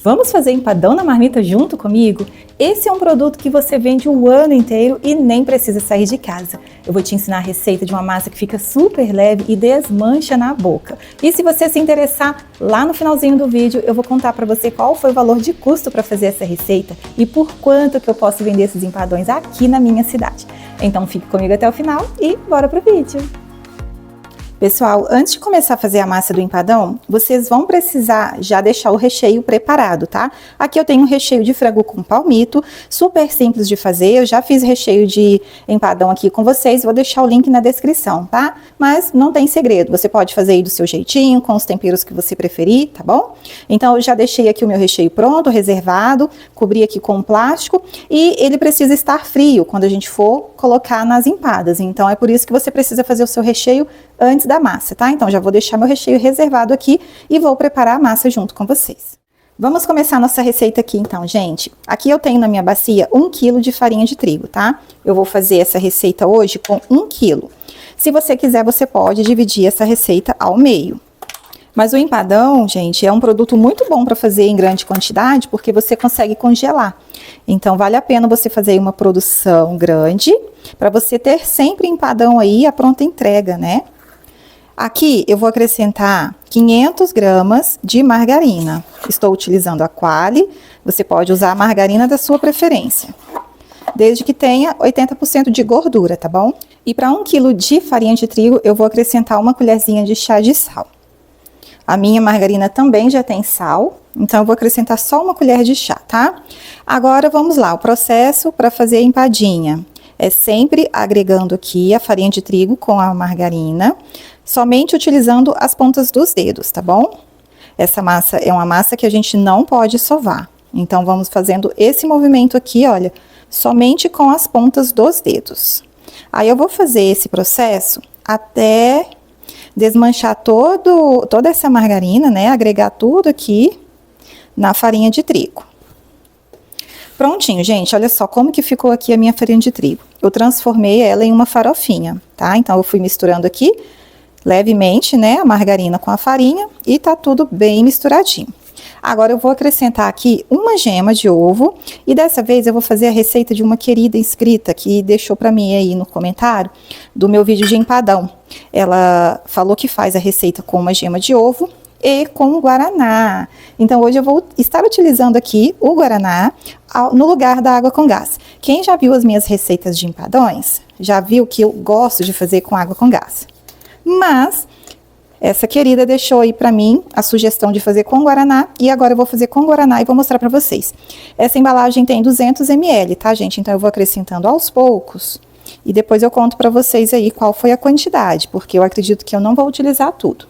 Vamos fazer empadão na marmita junto comigo? Esse é um produto que você vende o ano inteiro e nem precisa sair de casa. Eu vou te ensinar a receita de uma massa que fica super leve e desmancha na boca. E se você se interessar, lá no finalzinho do vídeo eu vou contar para você qual foi o valor de custo para fazer essa receita e por quanto que eu posso vender esses empadões aqui na minha cidade. Então fique comigo até o final e bora pro vídeo! Pessoal, antes de começar a fazer a massa do empadão, vocês vão precisar já deixar o recheio preparado, tá? Aqui eu tenho um recheio de frango com palmito, super simples de fazer. Eu já fiz recheio de empadão aqui com vocês, vou deixar o link na descrição, tá? Mas não tem segredo, você pode fazer aí do seu jeitinho, com os temperos que você preferir, tá bom? Então eu já deixei aqui o meu recheio pronto, reservado, cobri aqui com plástico e ele precisa estar frio quando a gente for colocar nas empadas. Então é por isso que você precisa fazer o seu recheio antes da massa, tá? Então já vou deixar meu recheio reservado aqui e vou preparar a massa junto com vocês. Vamos começar a nossa receita aqui então, gente. Aqui eu tenho na minha bacia 1 kg de farinha de trigo, tá? Eu vou fazer essa receita hoje com 1 kg. Se você quiser, você pode dividir essa receita ao meio. Mas o empadão, gente, é um produto muito bom para fazer em grande quantidade, porque você consegue congelar. Então, vale a pena você fazer uma produção grande, para você ter sempre empadão aí à pronta entrega, né? Aqui eu vou acrescentar 500 gramas de margarina. Estou utilizando a Qualy, você pode usar a margarina da sua preferência, desde que tenha 80% de gordura, tá bom? E para 1 kg de farinha de trigo, eu vou acrescentar uma colherzinha de chá de sal. A minha margarina também já tem sal, então eu vou acrescentar só uma colher de chá, tá? Agora vamos lá, o processo para fazer a empadinha é sempre agregando aqui a farinha de trigo com a margarina, somente utilizando as pontas dos dedos, tá bom? Essa massa é uma massa que a gente não pode sovar, então vamos fazendo esse movimento aqui, olha, somente com as pontas dos dedos. Aí eu vou fazer esse processo até desmanchar toda essa margarina, né? Agregar tudo aqui na farinha de trigo. Prontinho, gente, olha só como que ficou aqui a minha farinha de trigo. Eu transformei ela em uma farofinha, tá? Então, eu fui misturando aqui levemente, né, a margarina com a farinha e tá tudo bem misturadinho. Agora, eu vou acrescentar aqui uma gema de ovo e dessa vez eu vou fazer a receita de uma querida inscrita que deixou pra mim aí no comentário do meu vídeo de empadão. Ela falou que faz a receita com uma gema de ovo e com guaraná. Então, hoje eu vou estar utilizando aqui o guaraná no lugar da água com gás. Quem já viu as minhas receitas de empadões, já viu que eu gosto de fazer com água com gás. Mas essa querida deixou aí pra mim a sugestão de fazer com guaraná e agora eu vou fazer com guaraná e vou mostrar pra vocês. Essa embalagem tem 200 ml, tá, gente? Então eu vou acrescentando aos poucos e depois eu conto pra vocês aí qual foi a quantidade, porque eu acredito que eu não vou utilizar tudo.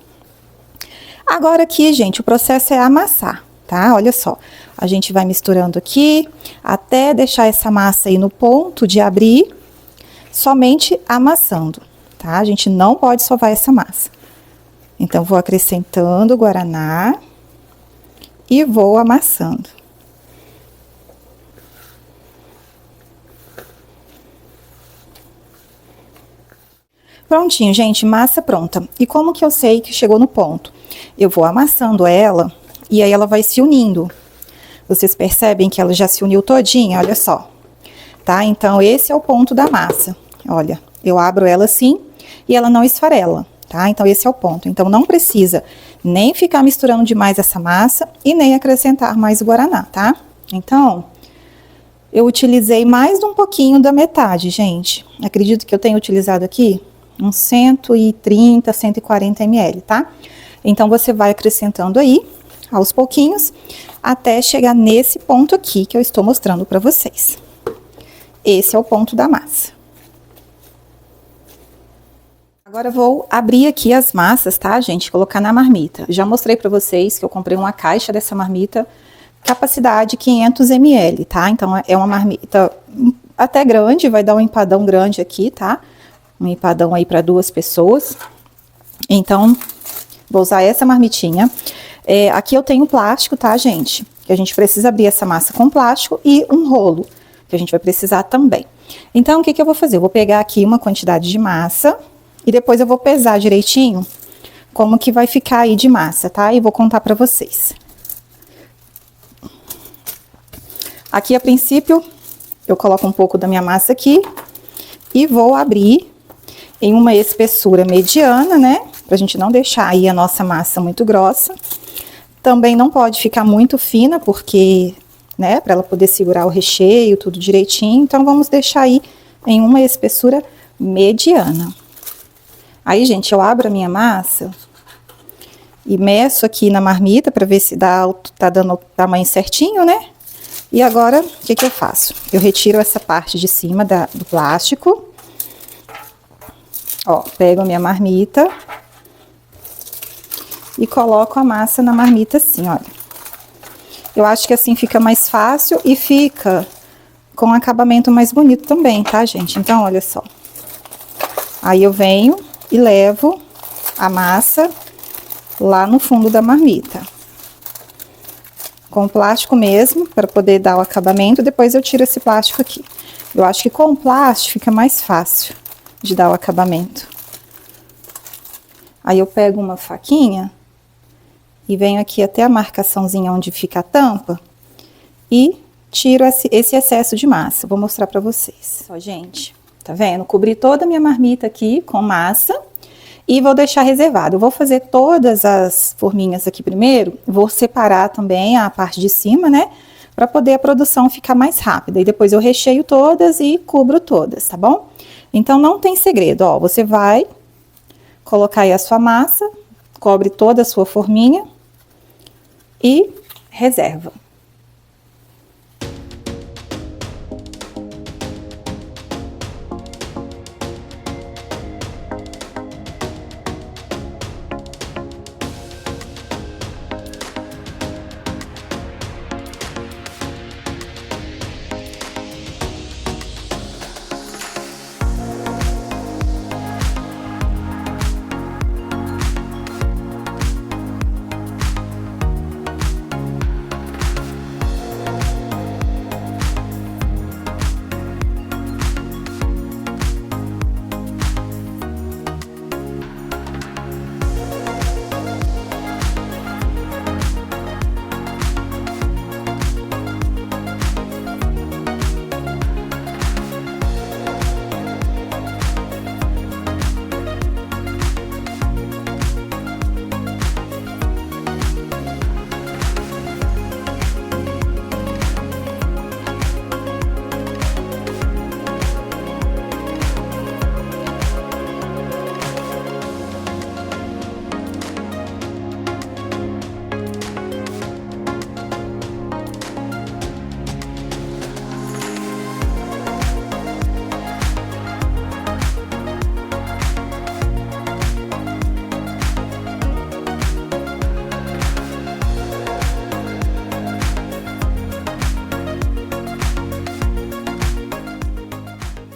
Agora aqui, gente, o processo é amassar, tá? Olha só, a gente vai misturando aqui até deixar essa massa aí no ponto de abrir, somente amassando, tá? A gente não pode sovar essa massa. Então, vou acrescentando o guaraná e vou amassando. Prontinho, gente, massa pronta. E como que eu sei que chegou no ponto? Eu vou amassando ela e aí ela vai se unindo. Vocês percebem que ela já se uniu todinha, olha só. Tá? Então, esse é o ponto da massa. Olha, eu abro ela assim e ela não esfarela. Tá? Então, esse é o ponto. Então, não precisa nem ficar misturando demais essa massa e nem acrescentar mais o guaraná, tá? Então, eu utilizei mais de um pouquinho da metade, gente. Acredito que eu tenho utilizado aqui uns 130, 140 ml, tá? Então, você vai acrescentando aí, aos pouquinhos, até chegar nesse ponto aqui que eu estou mostrando pra vocês. Esse é o ponto da massa. Agora eu vou abrir aqui as massas, tá, gente? Colocar na marmita. Já mostrei pra vocês que eu comprei uma caixa dessa marmita, capacidade 500 ml, tá? Então, é uma marmita até grande, vai dar um empadão grande aqui, tá? Um empadão aí para 2 pessoas. Então, vou usar essa marmitinha. Aqui eu tenho plástico, tá, gente? Que a gente precisa abrir essa massa com plástico e um rolo, que a gente vai precisar também. Então, o que que eu vou fazer? Eu vou pegar aqui uma quantidade de massa e depois eu vou pesar direitinho como que vai ficar aí de massa, tá? E vou contar pra vocês. Aqui, a princípio, eu coloco um pouco da minha massa aqui e vou abrir em uma espessura mediana, né? Pra gente não deixar aí a nossa massa muito grossa. Também não pode ficar muito fina, porque, né, pra ela poder segurar o recheio, tudo direitinho. Então, vamos deixar aí em uma espessura mediana. Aí, gente, eu abro a minha massa e meço aqui na marmita pra ver se tá dando o tamanho certinho, né? E agora, o que que eu faço? Eu retiro essa parte de cima do plástico. Ó, pego a minha marmita e coloco a massa na marmita assim, olha. Eu acho que assim fica mais fácil e fica com um acabamento mais bonito também, tá, gente? Então, olha só. Aí eu venho e levo a massa lá no fundo da marmita. Com o plástico mesmo, para poder dar o acabamento, depois eu tiro esse plástico aqui. Eu acho que com o plástico fica mais fácil de dar o acabamento. Aí eu pego uma faquinha e venho aqui até a marcaçãozinha onde fica a tampa e tiro esse excesso de massa. Vou mostrar pra vocês. Ó, gente, tá vendo? Cobri toda a minha marmita aqui com massa e vou deixar reservado. Eu vou fazer todas as forminhas aqui primeiro, vou separar também a parte de cima, né? Pra poder a produção ficar mais rápida. E depois eu recheio todas e cubro todas, tá bom? Então, não tem segredo, ó. Você vai colocar aí a sua massa, cobre toda a sua forminha e reserva.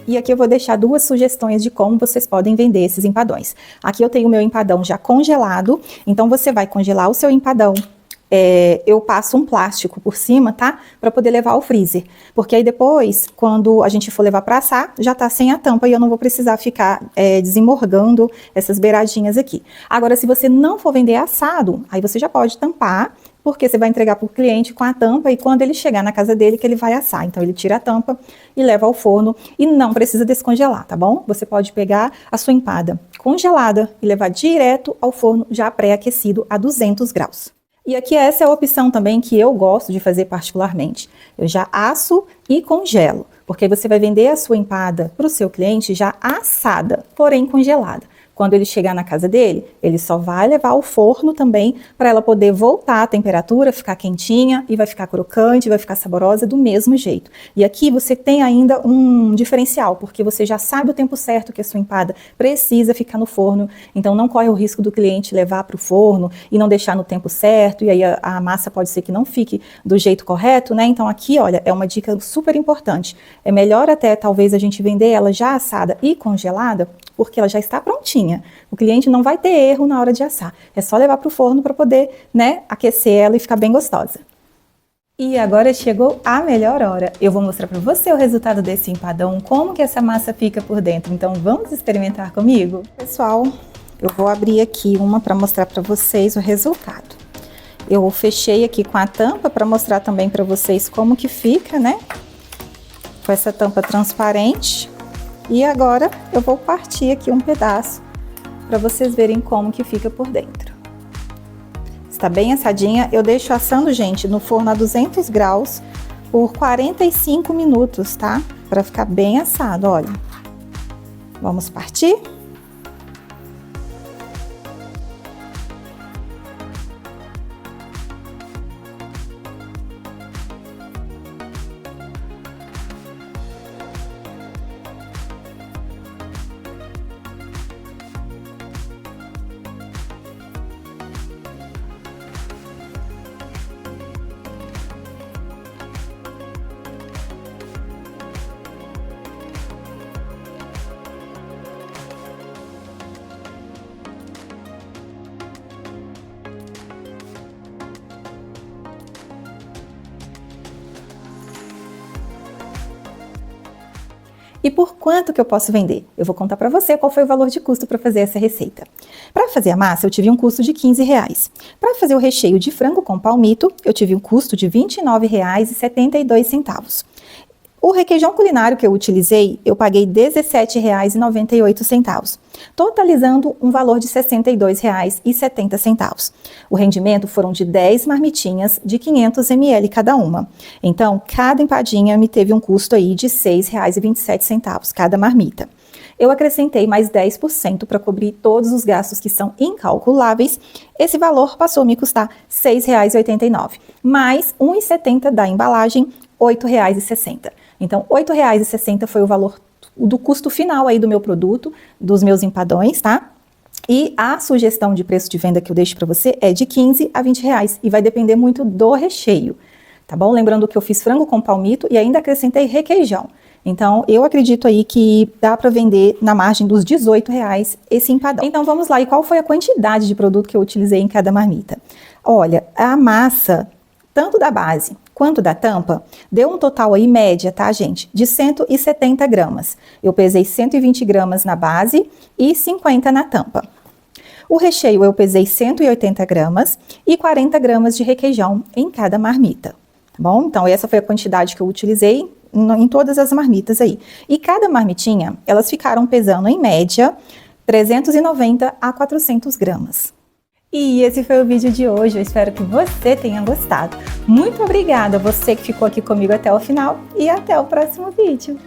E aqui eu vou deixar duas sugestões de como vocês podem vender esses empadões. Aqui eu tenho o meu empadão já congelado, então você vai congelar o seu empadão. Eu passo um plástico por cima, tá? Pra poder levar ao freezer. Porque aí depois, quando a gente for levar pra assar, já tá sem a tampa e eu não vou precisar ficar desemorgando essas beiradinhas aqui. Agora, se você não for vender assado, aí você já pode tampar, porque você vai entregar pro cliente com a tampa e quando ele chegar na casa dele que ele vai assar. Então, ele tira a tampa e leva ao forno e não precisa descongelar, tá bom? Você pode pegar a sua empada congelada e levar direto ao forno já pré-aquecido a 200 graus. E aqui essa é a opção também que eu gosto de fazer particularmente. Eu já asso e congelo, porque você vai vender a sua empada para o seu cliente já assada, porém congelada. Quando ele chegar na casa dele, ele só vai levar ao forno também para ela poder voltar à temperatura, ficar quentinha e vai ficar crocante, vai ficar saborosa do mesmo jeito. E aqui você tem ainda um diferencial, porque você já sabe o tempo certo que a sua empada precisa ficar no forno, então não corre o risco do cliente levar para o forno e não deixar no tempo certo, e aí a massa pode ser que não fique do jeito correto, né? Então aqui, olha, é uma dica super importante. É melhor até talvez a gente vender ela já assada e congelada, porque ela já está prontinha. O cliente não vai ter erro na hora de assar. É só levar para o forno para poder, né, aquecer ela e ficar bem gostosa. E agora chegou a melhor hora. Eu vou mostrar para você o resultado desse empadão, como que essa massa fica por dentro. Então vamos experimentar comigo? Pessoal, eu vou abrir aqui uma para mostrar para vocês o resultado. Eu fechei aqui com a tampa para mostrar também para vocês como que fica, né? Com essa tampa transparente. E agora eu vou partir aqui um pedaço para vocês verem como que fica por dentro. Está bem assadinha. Eu deixo assando, gente, no forno a 200 graus por 45 minutos, tá? Para ficar bem assado, olha. Vamos partir? E por quanto que eu posso vender? Eu vou contar para você qual foi o valor de custo para fazer essa receita. Para fazer a massa, eu tive um custo de R$15. Para fazer o recheio de frango com palmito, eu tive um custo de R$29,72. O requeijão culinário que eu utilizei, eu paguei R$17,98, totalizando um valor de R$62,70. O rendimento foram de 10 marmitinhas de 500 ml cada uma. Então, cada empadinha me teve um custo aí de R$6,27 cada marmita. Eu acrescentei mais 10% para cobrir todos os gastos que são incalculáveis. Esse valor passou a me custar R$6,89, mais R$1,70 da embalagem, R$8,60. Então, R$8,60 foi o valor do custo final aí do meu produto, dos meus empadões, tá? E a sugestão de preço de venda que eu deixo para você é de R$15 a R$20 e vai depender muito do recheio, tá bom? Lembrando que eu fiz frango com palmito e ainda acrescentei requeijão. Então, eu acredito aí que dá para vender na margem dos R$18 esse empadão. Então, vamos lá. E qual foi a quantidade de produto que eu utilizei em cada marmita? Olha, a massa, tanto da base quanto da tampa, deu um total aí, média, tá, gente? De 170 gramas. Eu pesei 120 gramas na base e 50 na tampa. O recheio eu pesei 180 gramas e 40 gramas de requeijão em cada marmita, tá bom? Então, essa foi a quantidade que eu utilizei em todas as marmitas aí. E cada marmitinha, elas ficaram pesando, em média, 390 a 400 gramas. E esse foi o vídeo de hoje, eu espero que você tenha gostado. Muito obrigada a você que ficou aqui comigo até o final e até o próximo vídeo.